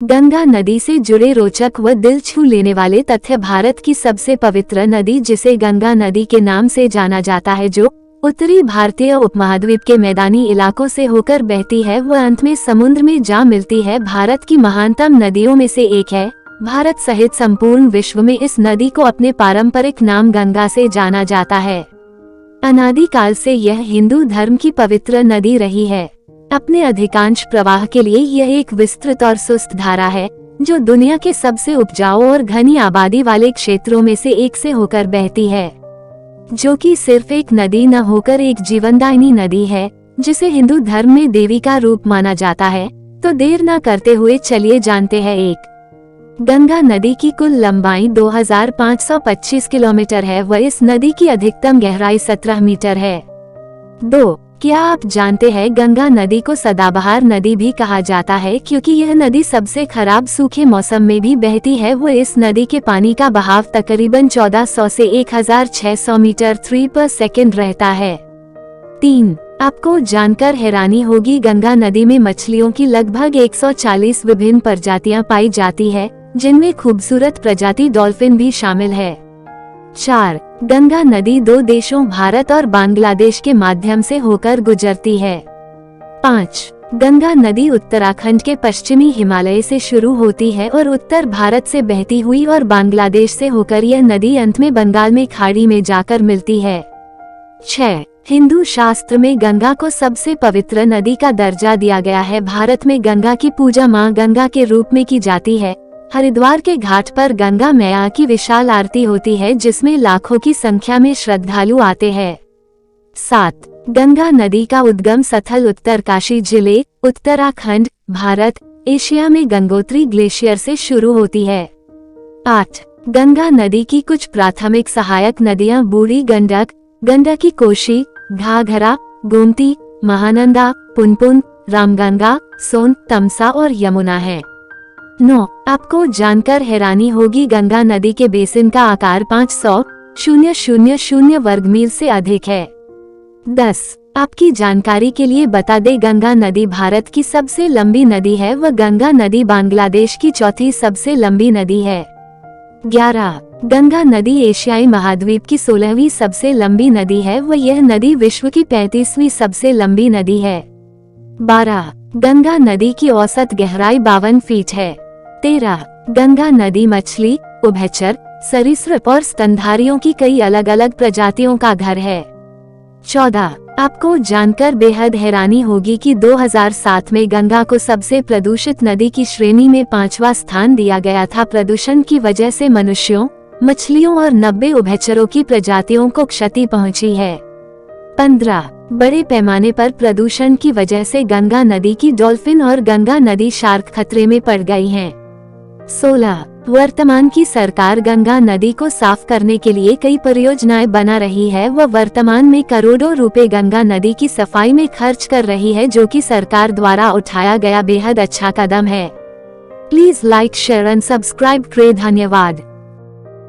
गंगा नदी से जुड़े रोचक व दिल छू लेने वाले तथ्य। भारत की सबसे पवित्र नदी जिसे गंगा नदी के नाम से जाना जाता है, जो उत्तरी भारतीय उपमहाद्वीप के मैदानी इलाकों से होकर बहती है, वह अंत में समुद्र में जा मिलती है, भारत की महानतम नदियों में से एक है। भारत सहित संपूर्ण विश्व में इस नदी को अपने पारंपरिक नाम गंगा से जाना जाता है। अनादिकाल से यह हिंदू धर्म की पवित्र नदी रही है। अपने अधिकांश प्रवाह के लिए यह एक विस्तृत और सुस्त धारा है, जो दुनिया के सबसे उपजाऊ और घनी आबादी वाले क्षेत्रों में से एक से होकर बहती है, जो कि सिर्फ एक नदी न होकर एक जीवनदायिनी नदी है, जिसे हिंदू धर्म में देवी का रूप माना जाता है। तो देर न करते हुए चलिए जानते हैं एक गंगा नदी की कुल लंबाई 2525 किलोमीटर है व इस नदी की अधिकतम गहराई 17 मीटर है। 2. क्या आप जानते हैं गंगा नदी को सदाबहार नदी भी कहा जाता है, क्योंकि यह नदी सबसे खराब सूखे मौसम में भी बहती है। वो इस नदी के पानी का बहाव तकरीबन 1400 से 1600 मीटर 3 पर सेकेंड रहता है। 3. आपको जानकर हैरानी होगी, गंगा नदी में मछलियों की लगभग 140 विभिन्न प्रजातियां पाई जाती है, जिनमें खूबसूरत प्रजाति डॉल्फिन भी शामिल है। 4. गंगा नदी दो देशों भारत और बांग्लादेश के माध्यम से होकर गुजरती है। 5. गंगा नदी उत्तराखंड के पश्चिमी हिमालय से शुरू होती है और उत्तर भारत से बहती हुई और बांग्लादेश से होकर यह नदी अंत में बंगाल में खाड़ी में जाकर मिलती है। 6. हिंदू शास्त्र में गंगा को सबसे पवित्र नदी का दर्जा दिया गया है। भारत में गंगा की पूजा मां गंगा के रूप में की जाती है। हरिद्वार के घाट पर गंगा मैया की विशाल आरती होती है, जिसमें लाखों की संख्या में श्रद्धालु आते हैं। 7. गंगा नदी का उद्गम स्थल उत्तरकाशी जिले, उत्तराखंड, भारत, एशिया में गंगोत्री ग्लेशियर से शुरू होती है। 8. गंगा नदी की कुछ प्राथमिक सहायक नदियां बूढ़ी गंडक, गंडकी कोशी, घाघरा, गोमती, महानंदा, पुनपुन, रामगंगा, सोन, तमसा और यमुना है। 9. आपको जानकर हैरानी होगी, गंगा नदी के बेसिन का आकार 500,000 वर्ग मील से अधिक है। 10. आपकी जानकारी के लिए बता दें, गंगा नदी भारत की सबसे लंबी नदी है व गंगा नदी बांग्लादेश की चौथी सबसे लंबी नदी है। 11. गंगा नदी एशियाई महाद्वीप की 16वीं सबसे लंबी नदी है व यह नदी विश्व की 35वीं सबसे लंबी नदी है। 12. गंगा नदी की औसत गहराई 52 फीट है। 13. गंगा नदी मछली, उभयचर, सरीसृप और स्तनधारियों की कई अलग अलग प्रजातियों का घर है। 14. आपको जानकर बेहद हैरानी होगी कि 2007 में गंगा को सबसे प्रदूषित नदी की श्रेणी में 5वां स्थान दिया गया था। प्रदूषण की वजह से मनुष्यों, मछलियों और 90 उभयचरों की प्रजातियों को क्षति पहुंची है। 15. बड़े पैमाने पर प्रदूषण की वजह से गंगा नदी की डॉल्फिन और गंगा नदी शार्क खतरे में पड़ गई हैं। 16. वर्तमान की सरकार गंगा नदी को साफ करने के लिए कई परियोजनाएं बना रही है व वर्तमान में करोड़ों रुपए गंगा नदी की सफाई में खर्च कर रही है, जो कि सरकार द्वारा उठाया गया बेहद अच्छा कदम है। Please like, share and subscribe करें। धन्यवाद।